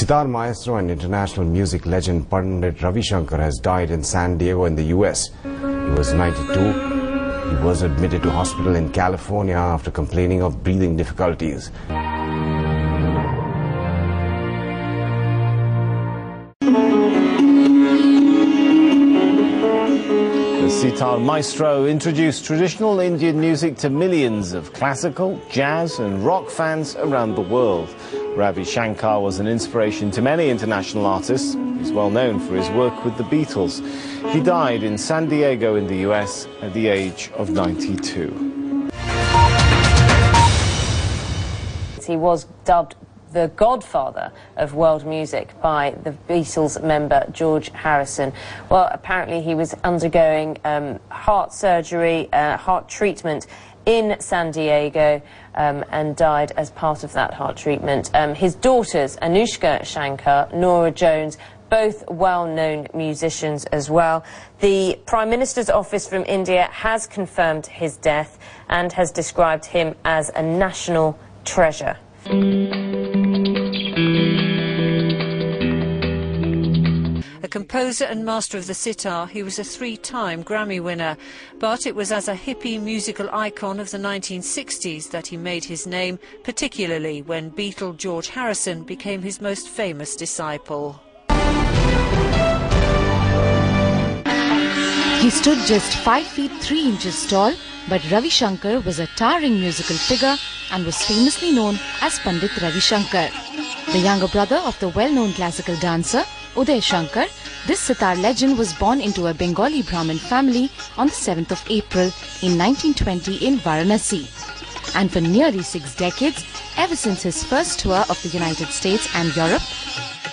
Sitar maestro and international music legend Pandit Ravi Shankar has died in San Diego in the US. He was 92. He was admitted to hospital in California after complaining of breathing difficulties. The sitar maestro introduced traditional Indian music to millions of classical, jazz and rock fans around the world. Ravi Shankar was an inspiration to many international artists. He's well known for his work with the Beatles. He died in San Diego in the US at the age of 92. He was dubbed the godfather of world music by the Beatles member George Harrison. Well, apparently he was undergoing heart surgery, heart treatment in San Diego and died as part of that heart treatment. His daughters, Anushka Shankar, Norah Jones, both well-known musicians as well. The Prime Minister's office from India has confirmed his death and has described him as a national treasure. A composer and master of the sitar, he was a three-time Grammy winner. But it was as a hippie musical icon of the 1960s that he made his name, particularly when Beatle George Harrison became his most famous disciple. He stood just 5 feet 3 inches tall, but Ravi Shankar was a towering musical figure and was famously known as Pandit Ravi Shankar. The younger brother of the well-known classical dancer Uday Shankar, this sitar legend was born into a Bengali Brahmin family on the 7th of April in 1920 in Varanasi. And for nearly 6 decades, ever since his first tour of the United States and Europe,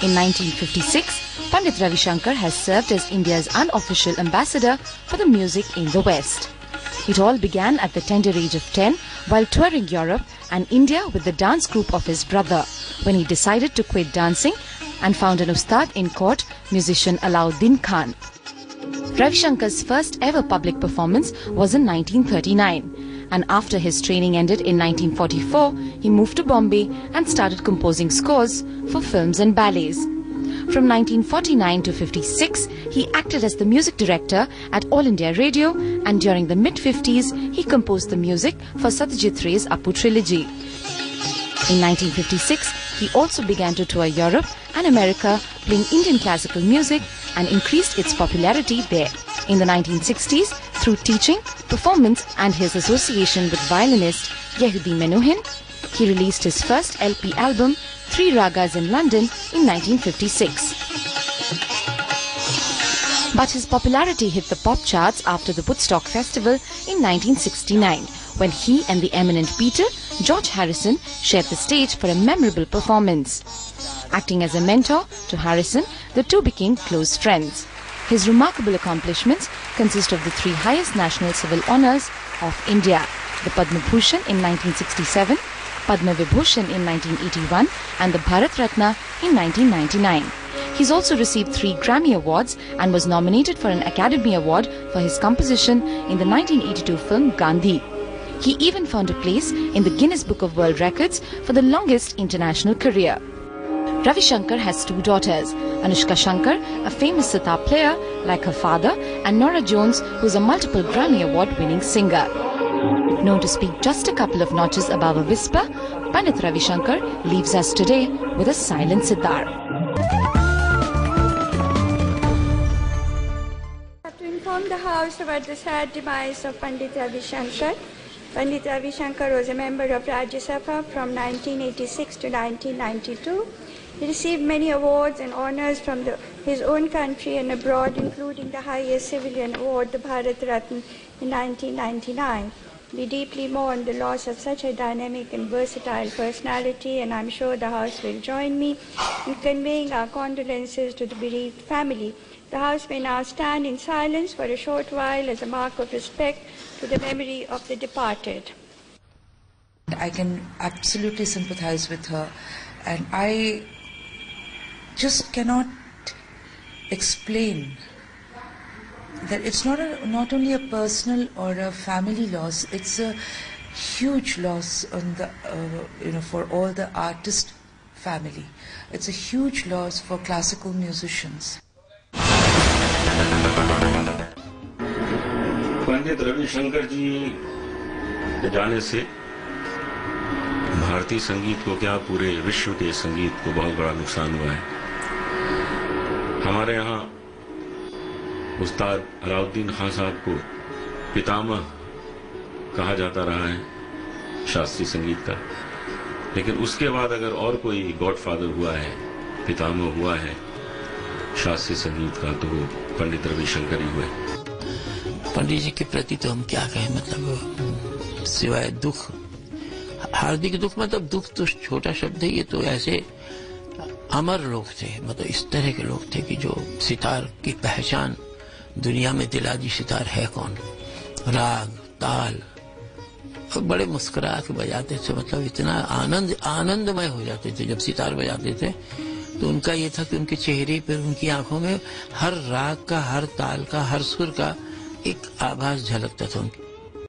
in 1956, Pandit Ravi Shankar has served as India's unofficial ambassador for the music in the West. It all began at the tender age of 10 while touring Europe and India with the dance group of his brother, when he decided to quit dancing and found an ustad in court, musician Alauddin Khan. Ravi Shankar's first ever public performance was in 1939, and after his training ended in 1944, he moved to Bombay and started composing scores for films and ballets. From 1949 to 56, he acted as the music director at All India Radio, and during the mid-50s, he composed the music for Satyajit Ray's Apu trilogy. In 1956, he also began to tour Europe and America, playing Indian classical music, and increased its popularity there. In the 1960s, through teaching, performance and his association with violinist Yehudi Menuhin, he released his first LP album, Three Ragas in London, in 1956. But his popularity hit the pop charts after the Woodstock Festival in 1969, when he and the eminent Beatle, George Harrison, shared the stage for a memorable performance. Acting as a mentor to Harrison, the two became close friends. His remarkable accomplishments consist of the 3 highest national civil honours of India: the Padma Bhushan in 1967, Padma Vibhushan in 1981 and the Bharat Ratna in 1999. He's also received 3 Grammy Awards and was nominated for an Academy Award for his composition in the 1982 film Gandhi. He even found a place in the Guinness Book of World Records for the longest international career. Ravi Shankar has 2 daughters, Anushka Shankar, a famous sitar player like her father, and Norah Jones, who is a multiple Grammy Award-winning singer. Known to speak just a couple of notches above a whisper, Pandit Ravi Shankar leaves us today with a silent sitar. To inform the House about the sad demise of Pandit Ravi Shankar. Pandit Ravi Shankar was a member of Rajya Sabha from 1986 to 1992. He received many awards and honours from his own country and abroad, including the highest civilian award, the Bharat Ratna, in 1999. We deeply mourn the loss of such a dynamic and versatile personality, and I'm sure the House will join me in conveying our condolences to the bereaved family. The House may now stand in silence for a short while as a mark of respect to the memory of the departed. I can absolutely sympathize with her, and I just cannot explain that it's not only a personal or a family loss, it's a huge loss on the for all the artist family. It's a huge loss for classical musicians. Pandit Ravishankar जी के जाने से भारतीय संगीत को क्या पूरे विश्व के संगीत को बहुत बड़ा नुकसान हुआ है। हमारे यहाँ उस्ताद अलाउद्दीन खान साहब को पितामह कहा जाता रहा है शास्त्रीय संगीत का, लेकिन उसके बाद अगर और कोई गॉडफादर हुआ है, पितामह हुआ है शास्त्रीय संगीत का, तो वो पंडित रविशंकर ही हुए। पंडित जी के प्रति तो हम क्या कहें, मतलब सिवाय दुख, हार्दिक दुख, मतलब दुख तो छोटा शब्द है, ये तो ऐसे अमर लोग थे, मतलब इस तरह के लोग थे कि जो सितार की पहचान दुनिया में दिला दी। सितार है कौन, राग ताल, बड़े मुस्कुरा के बजाते थे, मतलब इतना आनंदमय हो जाते थे जब सितार बजाते थे। तो उनका ये था कि उनके चेहरे पर, उनकी आंखों में हर राग का, हर ताल का, हर सुर का एक आभास झलकता था उनकी।